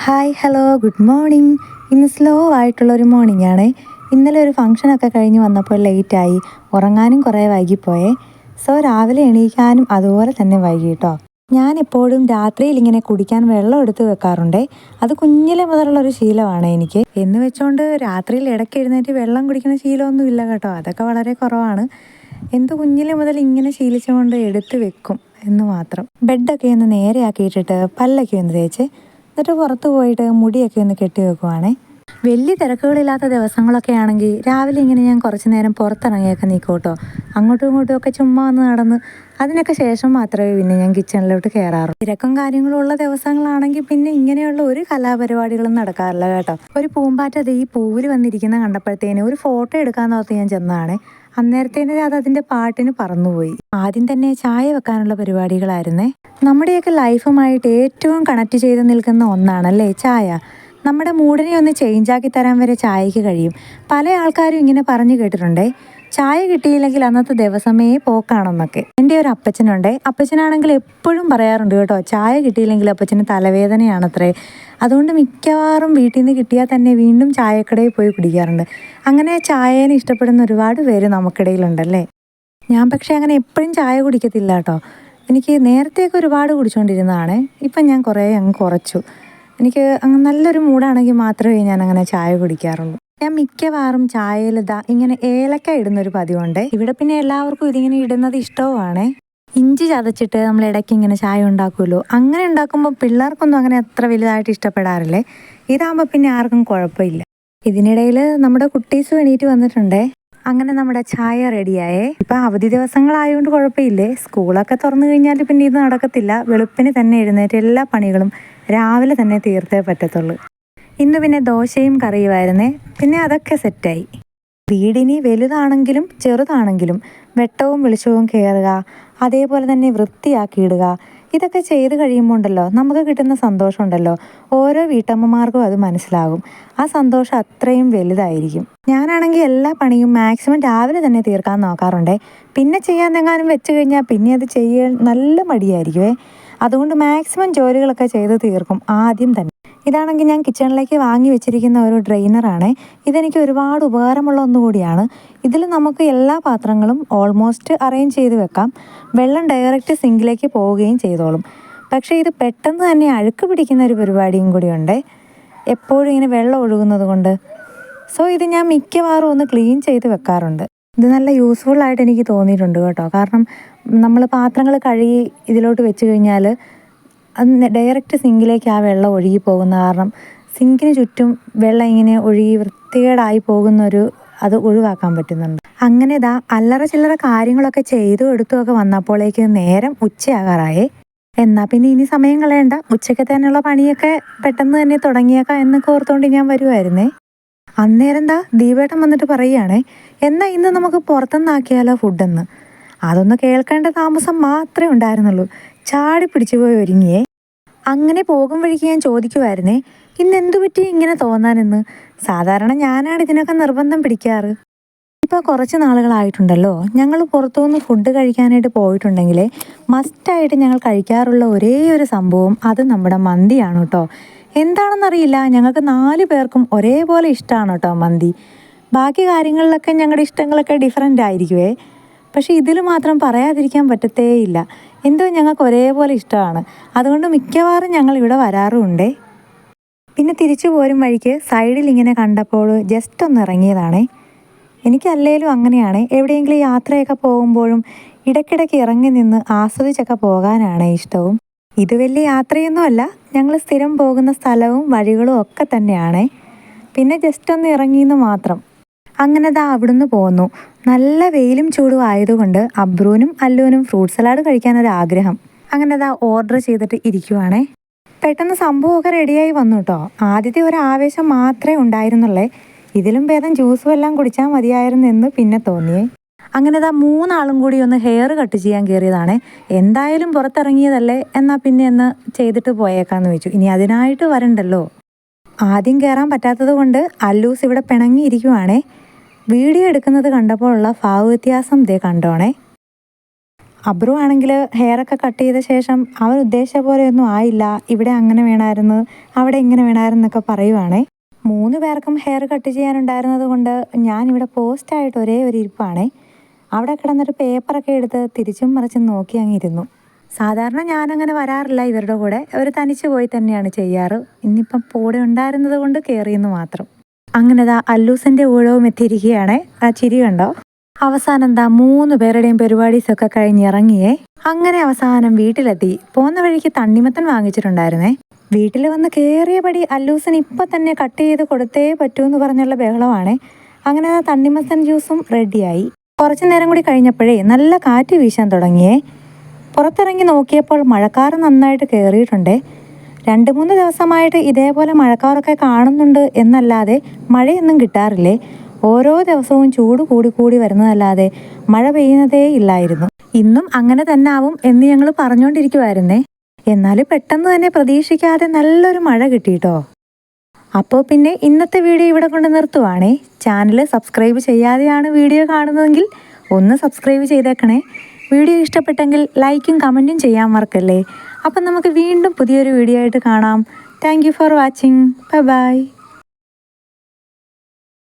Hi hello good morning. ഇന്ന് slow ആയിട്ടുള്ളൊരു morning ആണ്. ഇന്നലെ ഒരു ഫംഗ്ഷനൊക്കെ കഴിഞ്ഞ് വന്നപ്പോൾ ലേറ്റായി, ഉറങ്ങാനും കുറേ വൈകിപ്പോയേ. സോ രാവിലെ എണീക്കാനും അതുപോലെ തന്നെ വൈകി കേട്ടോ. ഞാനെപ്പോഴും രാത്രിയിൽ ഇങ്ങനെ കുടിക്കാൻ വെള്ളം എടുത്ത് വെക്കാറുണ്ട്. അത് കുഞ്ഞിലെ മുതലുള്ളൊരു ശീലമാണ് എനിക്ക്. എന്ന് വെച്ചുകൊണ്ട് രാത്രിയിൽ ഇടയ്ക്ക് എഴുന്നേറ്റ് വെള്ളം കുടിക്കുന്ന ശീലമൊന്നും ഇല്ല കേട്ടോ, അതൊക്കെ വളരെ കുറവാണ്. കുഞ്ഞിലെ മുതൽ ഇങ്ങനെ ശീലിച്ചുകൊണ്ട് എടുത്ത് വെക്കും എന്ന് മാത്രം. ബെഡൊക്കെ ഒന്ന് നേരെയാക്കിയിട്ടിട്ട് പല്ലൊക്കെ ഒന്ന് തേച്ച് എന്നിട്ട് പുറത്ത് പോയിട്ട് മുടിയൊക്കെ ഒന്ന് കെട്ടി വെക്കുവാണേ. വലിയ തിരക്കുകളില്ലാത്ത ദിവസങ്ങളൊക്കെ ആണെങ്കിൽ രാവിലെ ഇങ്ങനെ ഞാൻ കുറച്ച് നേരം പുറത്തിറങ്ങിയൊക്കെ നിൽക്കും കേട്ടോ. അങ്ങോട്ടും ഇങ്ങോട്ടും ഒക്കെ ചുമ്മാ ഒന്ന് നടന്ന് അതിനൊക്കെ ശേഷം മാത്രമേ പിന്നെ ഞാൻ കിച്ചണിലോട്ട് കയറാറുള്ളൂ. തിരക്കും കാര്യങ്ങളും ഉള്ള ദിവസങ്ങളാണെങ്കിൽ പിന്നെ ഇങ്ങനെയുള്ള ഒരു കലാപരിപാടികളും നടക്കാറില്ല കേട്ടോ. ഒരു പൂമ്പാറ്റ ഈ പൂവിൽ വന്നിരിക്കുന്ന കണ്ടപ്പോഴത്തേന് ഒരു ഫോട്ടോ എടുക്കാമെന്നോർത്ത് ഞാൻ ചെന്നതാണ്. അന്നേരത്തേന് അത് അതിൻ്റെ പാട്ടിന് പറന്നുപോയി. ആദ്യം തന്നെ ചായ വെക്കാനുള്ള പരിപാടികളായിരുന്നേ. നമ്മുടെയൊക്കെ ലൈഫുമായിട്ട് ഏറ്റവും കണക്ട് ചെയ്ത് നിൽക്കുന്ന ഒന്നാണല്ലേ ചായ. നമ്മുടെ മൂഡിനെ ഒന്ന് ചേഞ്ചാക്കി തരാൻ വരെ ചായക്ക് കഴിയും. പല ആൾക്കാരും ഇങ്ങനെ പറഞ്ഞു കേട്ടിട്ടുണ്ടേ, ചായ കിട്ടിയില്ലെങ്കിൽ അന്നത്തെ ദിവസമേ പോക്കാണെന്നൊക്കെ. എൻ്റെ ഒരു അപ്പച്ചനുണ്ട്. അപ്പച്ചനാണെങ്കിൽ എപ്പോഴും പറയാറുണ്ട് കേട്ടോ, ചായ കിട്ടിയില്ലെങ്കിൽ അപ്പച്ചന് തലവേദനയാണത്രേ. അതുകൊണ്ട് മിക്കവാറും വീട്ടിൽ നിന്ന് കിട്ടിയാൽ തന്നെ വീണ്ടും ചായക്കടയിൽ പോയി കുടിക്കാറുണ്ട്. അങ്ങനെ ചായേനെ ഇഷ്ടപ്പെടുന്ന ഒരുപാട് പേര് നമുക്കിടയിലുണ്ടല്ലേ. ഞാൻ പക്ഷേ അങ്ങനെ എപ്പോഴും ചായ കുടിക്കത്തില്ല കേട്ടോ. എനിക്ക് നേരത്തെയൊക്കെ ഒരുപാട് കുടിച്ചുകൊണ്ടിരുന്നതാണ്. ഇപ്പം ഞാൻ കുറേ അങ്ങ് കുറച്ചു. എനിക്ക് അങ്ങ് നല്ലൊരു മൂഡാണെങ്കിൽ മാത്രമേ ഞാൻ അങ്ങനെ ചായ കുടിക്കാറുള്ളൂ. ഞാൻ മിക്കവാറും ചായയിൽ ഇങ്ങനെ ഏലക്ക ഇടുന്നൊരു പതിവുണ്ട്. ഇവിടെ പിന്നെ എല്ലാവർക്കും ഇതിങ്ങനെ ഇടുന്നത് ഇഷ്ടവുമാണേ. ഇഞ്ചി ചതച്ചിട്ട് നമ്മൾ ഇടയ്ക്ക് ഇങ്ങനെ ചായ ഉണ്ടാക്കുമല്ലോ, അങ്ങനെ ഉണ്ടാക്കുമ്പോൾ പിള്ളേർക്കൊന്നും അങ്ങനെ അത്ര വലുതായിട്ട് ഇഷ്ടപ്പെടാറില്ലേ. ഇതാകുമ്പോൾ പിന്നെ ആർക്കും കുഴപ്പമില്ല. ഇതിനിടയിൽ നമ്മുടെ കുട്ടീസും എണീറ്റ് വന്നിട്ടുണ്ടേ. അങ്ങനെ നമ്മുടെ ചായ റെഡിയായേ. ഇപ്പം അവധി ദിവസങ്ങളായതുകൊണ്ട് കുഴപ്പമില്ലേ. സ്കൂളൊക്കെ തുറന്നു കഴിഞ്ഞാൽ പിന്നെ ഇത് നടക്കത്തില്ല. വെളുപ്പിന് തന്നെ എഴുന്നേറ്റ് എല്ലാ പണികളും രാവിലെ തന്നെ തീർത്തേ പറ്റത്തുള്ളൂ. ഇന്ന് പിന്നെ ദോശയും കറിയുമായിരുന്നേ. പിന്നെ അതൊക്കെ സെറ്റായി. വീടിനി വലുതാണെങ്കിലും ചെറുതാണെങ്കിലും വെട്ടവും വെളിച്ചവും കയറുക, അതേപോലെ തന്നെ വൃത്തിയാക്കിയിടുക, ഇതൊക്കെ ചെയ്ത് കഴിയുമ്പോൾ ഉണ്ടല്ലോ നമുക്ക് കിട്ടുന്ന സന്തോഷം ഉണ്ടല്ലോ, ഓരോ വീട്ടമ്മമാർക്കും അത് മനസ്സിലാകും. ആ സന്തോഷം അത്രയും വലുതായിരിക്കും. ഞാനാണെങ്കിൽ എല്ലാ പണിയും മാക്സിമം രാവിലെ തന്നെ തീർക്കാൻ നോക്കാറുണ്ടേ. പിന്നെ ചെയ്യാനെങ്ങാനും വെച്ച് കഴിഞ്ഞാൽ പിന്നെ അത് ചെയ്യാൻ നല്ല മടിയായിരിക്കുമേ. അതുകൊണ്ട് മാക്സിമം ജോലികളൊക്കെ ചെയ്ത് തീർക്കും ആദ്യം തന്നെ. ഇതാണെങ്കിൽ ഞാൻ കിച്ചണിലേക്ക് വാങ്ങി വെച്ചിരിക്കുന്ന ഒരു ഡ്രെയിനറാണ്. ഇതെനിക്ക് ഒരുപാട് ഉപകാരമുള്ള ഒന്നുകൂടിയാണ്. ഇതിൽ നമുക്ക് എല്ലാ പാത്രങ്ങളും ഓൾമോസ്റ്റ് അറേഞ്ച് ചെയ്ത് വെക്കാം. വെള്ളം ഡയറക്റ്റ് സിങ്കിലേക്ക് പോവുകയും ചെയ്തോളും. പക്ഷേ ഇത് പെട്ടെന്ന് തന്നെ അഴുക്ക് പിടിക്കുന്ന ഒരു പരിപാടിയും കൂടിയുണ്ട്, എപ്പോഴും ഇങ്ങനെ വെള്ളം ഒഴുകുന്നത് കൊണ്ട്. സോ ഇത് ഞാൻ മിക്കവാറും ഒന്ന് ക്ലീൻ ചെയ്ത് വെക്കാറുണ്ട്. ഇത് നല്ല യൂസ്ഫുള്ളായിട്ട് എനിക്ക് തോന്നിയിട്ടുണ്ട് കേട്ടോ. കാരണം നമ്മൾ പാത്രങ്ങൾ കഴുകി ഇതിലോട്ട് വെച്ച് കഴിഞ്ഞാൽ അത് ഡയറക്റ്റ് സിങ്കിലേക്ക് ആ വെള്ളം ഒഴുകി പോകുന്ന കാരണം സിങ്കിന് ചുറ്റും വെള്ളം ഇങ്ങനെ ഒഴുകി വൃത്തികേടായി പോകുന്നൊരു അത് ഒഴിവാക്കാൻ പറ്റുന്നുണ്ട്. അങ്ങനെ അല്ലറ ചില്ലറ കാര്യങ്ങളൊക്കെ ചെയ്തും എടുത്തുമൊക്കെ വന്നപ്പോഴേക്ക് നേരം ഉച്ചയാകാറായേ. എന്നാൽ പിന്നെ ഇനി സമയം കളയണ്ട, ഉച്ചയ്ക്ക് തന്നെയുള്ള പണിയൊക്കെ പെട്ടെന്ന് തന്നെ തുടങ്ങിയേക്കാം എന്നൊക്കെ ഓർത്തുകൊണ്ട് ഞാൻ വരുമായിരുന്നേ. അന്നേരം ദീപേട്ടൻ വന്നിട്ട് പറയുകയാണേ, എന്നാൽ ഇന്ന് നമുക്ക് പുറത്തുനിന്നാക്കിയാലോ ഫുഡെന്ന്. അതൊന്ന് കേൾക്കേണ്ട താമസം മാത്രമേ ഉണ്ടായിരുന്നുള്ളൂ. ചാടി പിടിച്ചു പോയി ഒരുങ്ങിയേ. അങ്ങനെ പോകും വഴിക്ക് ഞാൻ ചോദിക്കുമായിരുന്നേ, ഇന്ന് എന്തു പറ്റി ഇങ്ങനെ തോന്നാനെന്ന്. സാധാരണ ഞാനാണ് ഇതിനൊക്കെ നിർബന്ധം പിടിക്കാറ്. ഇപ്പോൾ കുറച്ച് നാളുകളായിട്ടുണ്ടല്ലോ ഞങ്ങൾ പുറത്തുനിന്ന് ഫുഡ് കഴിക്കാനായിട്ട് പോയിട്ടുണ്ടെങ്കിൽ മസ്റ്റായിട്ട് ഞങ്ങൾ കഴിക്കാറുള്ള ഒരേ ഒരു സംഭവം അത് നമ്മുടെ മന്തിയാണ് കേട്ടോ. എന്താണെന്നറിയില്ല, ഞങ്ങൾക്ക് 4 പേർക്കും ഒരേപോലെ ഇഷ്ടമാണ് കേട്ടോ മന്തി. ബാക്കി കാര്യങ്ങളിലൊക്കെ ഞങ്ങളുടെ ഇഷ്ടങ്ങളൊക്കെ ഡിഫറൻ്റ് ആയിരിക്കുമേ. പക്ഷേ ഇതിൽ മാത്രം പറയാതിരിക്കാൻ പറ്റത്തേയില്ല. ഞങ്ങൾക്ക് ഒരേപോലെ ഇഷ്ടമാണ്. അതുകൊണ്ട് മിക്കവാറും ഞങ്ങൾ ഇവിടെ വരാറുമുണ്ടേ. പിന്നെ തിരിച്ചു പോരും വഴിക്ക് സൈഡിൽ ഇങ്ങനെ കണ്ടപ്പോൾ ജസ്റ്റ് ഒന്ന് ഇറങ്ങിയതാണേ. എനിക്കല്ലേലും അങ്ങനെയാണ്, എവിടെയെങ്കിലും യാത്രയൊക്കെ പോകുമ്പോഴും ഇടയ്ക്കിടയ്ക്ക് ഇറങ്ങി നിന്ന് ആസ്വദിച്ചൊക്കെ പോകാനാണ് ഇഷ്ടവും. ഇത് വലിയ യാത്രയൊന്നുമല്ല, ഞങ്ങൾ സ്ഥിരം പോകുന്ന സ്ഥലവും വഴികളും ഒക്കെ തന്നെയാണേ. പിന്നെ ജസ്റ്റ് ഒന്ന് ഇറങ്ങിയെന്ന് മാത്രം. അങ്ങനെ അവിടുന്ന് പോന്നു. നല്ല വെയിലും ചൂടും ആയതുകൊണ്ട് അബ്രുവിനും അല്ലുവിനും ഫ്രൂട്ട് സലാഡ് കഴിക്കാനൊരാഗ്രഹം. അങ്ങനെ ഓർഡർ ചെയ്തിട്ട് ഇരിക്കുവാണേ. പെട്ടെന്ന് സംഭവമൊക്കെ റെഡിയായി വന്നു കേട്ടോ. ആദ്യത്തെ ഒരു ആവേശം മാത്രമേ ഉണ്ടായിരുന്നുള്ളേ. ഇതിലും ഭേദം ജ്യൂസും എല്ലാം കുടിച്ചാൽ മതിയായിരുന്നു എന്ന് പിന്നെ തോന്നിയേ. അങ്ങനെ 3 ആളും കൂടി ഒന്ന് ഹെയർ കട്ട് ചെയ്യാൻ കയറിയതാണേ. എന്തായാലും പുറത്തിറങ്ങിയതല്ലേ, എന്നാൽ പിന്നെ ഒന്ന് ചെയ്തിട്ട് പോയേക്കാന്ന് വെച്ചു. ഇനി അതിനായിട്ട് വരണ്ടല്ലോ. ആദ്യം കയറാൻ പറ്റാത്തത് കൊണ്ട് അല്ലൂസ് ഇവിടെ പിണങ്ങിയിരിക്കുവാണേ. വീഡിയോ എടുക്കുന്നത് കണ്ടപ്പോഴുള്ള ഭാവ വ്യത്യാസം കണ്ടോണേ. അബ്രു ആണെങ്കിൽ ഹെയറൊക്കെ കട്ട് ചെയ്ത ശേഷം അവൻ ഉദ്ദേശിച്ച പോലെയൊന്നും ആയില്ല, ഇവിടെ അങ്ങനെ വേണമായിരുന്നു, അവിടെ ഇങ്ങനെ വേണമായിരുന്നു എന്നൊക്കെ പറയുവാണേ. 3 പേർക്കും ഹെയർ കട്ട് ചെയ്യാനുണ്ടായിരുന്നത് കൊണ്ട് ഞാനിവിടെ പോസ്റ്റായിട്ട് ഒരേ ഒരു ഇരിപ്പാണേ. അവിടെ കിടന്നൊരു പേപ്പറൊക്കെ എടുത്ത് തിരിച്ചും മറിച്ചും നോക്കി അങ്ങിരുന്നു. സാധാരണ ഞാനങ്ങനെ വരാറില്ല ഇവരുടെ കൂടെ, അവർ തനിച്ച് പോയി തന്നെയാണ് ചെയ്യാറ്. ഇന്നിപ്പം കൂടെ ഉണ്ടായിരുന്നത് കൊണ്ട് കയറിയെന്ന് മാത്രം. അങ്ങനെതാ അല്ലൂസിൻ്റെ ഊഴവും എത്തിയിരിക്കുകയാണേ. ആ ചിരി കണ്ടോ? അവസാനം എന്താ 3 പേരുടെയും പരിപാടീസൊക്കെ കഴിഞ്ഞിറങ്ങിയേ. അങ്ങനെ അവസാനം വീട്ടിലെത്തി. പോകുന്ന വഴിക്ക് തണ്ണിമത്തൻ വാങ്ങിച്ചിട്ടുണ്ടായിരുന്നേ. വീട്ടിൽ വന്ന് കയറിയപടി അല്ലൂസിന് ഇപ്പം തന്നെ കട്ട് ചെയ്ത് കൊടുത്തേ പറ്റൂ എന്ന് പറഞ്ഞുള്ള ബഹളമാണേ. അങ്ങനെ തണ്ണിമത്തൻ ജ്യൂസും റെഡിയായി. കുറച്ചു നേരം കൂടി കഴിഞ്ഞപ്പോഴേ നല്ല കാറ്റ് വീശാൻ തുടങ്ങിയേ. പുറത്തിറങ്ങി നോക്കിയപ്പോൾ മഴക്കാറ് നന്നായിട്ട് കയറിയിട്ടുണ്ടേ. 2-3 ദിവസമായിട്ട് ഇതേപോലെ മഴക്കാറൊക്കെ കാണുന്നുണ്ട് എന്നല്ലാതെ മഴയൊന്നും കിട്ടാറില്ലേ. ഓരോ ദിവസവും ചൂട് കൂടി വരുന്നതല്ലാതെ മഴ പെയ്യുന്നതേ ഇല്ലായിരുന്നു. ഇന്നും അങ്ങനെ തന്നെ ആവും എന്ന് ഞങ്ങൾ പറഞ്ഞുകൊണ്ടിരിക്കുമായിരുന്നേ. എന്നാൽ പെട്ടെന്ന് തന്നെ പ്രതീക്ഷിക്കാതെ നല്ലൊരു മഴ കിട്ടിയിട്ടോ. അപ്പോൾ പിന്നെ ഇന്നത്തെ വീഡിയോ ഇവിടെ കൊണ്ട് നിർത്തുവാണേ. ചാനൽ സബ്സ്ക്രൈബ് ചെയ്യാതെയാണ് വീഡിയോ കാണുന്നതെങ്കിൽ ഒന്ന് സബ്സ്ക്രൈബ് ചെയ്തേക്കണേ. വീഡിയോ ഇഷ്ടപ്പെട്ടെങ്കിൽ ലൈക്കും കമൻറ്റും ചെയ്യാൻ മറക്കല്ലേ. അപ്പം നമുക്ക് വീണ്ടും പുതിയൊരു വീഡിയോ ആയിട്ട് കാണാം. Thank you for watching. By.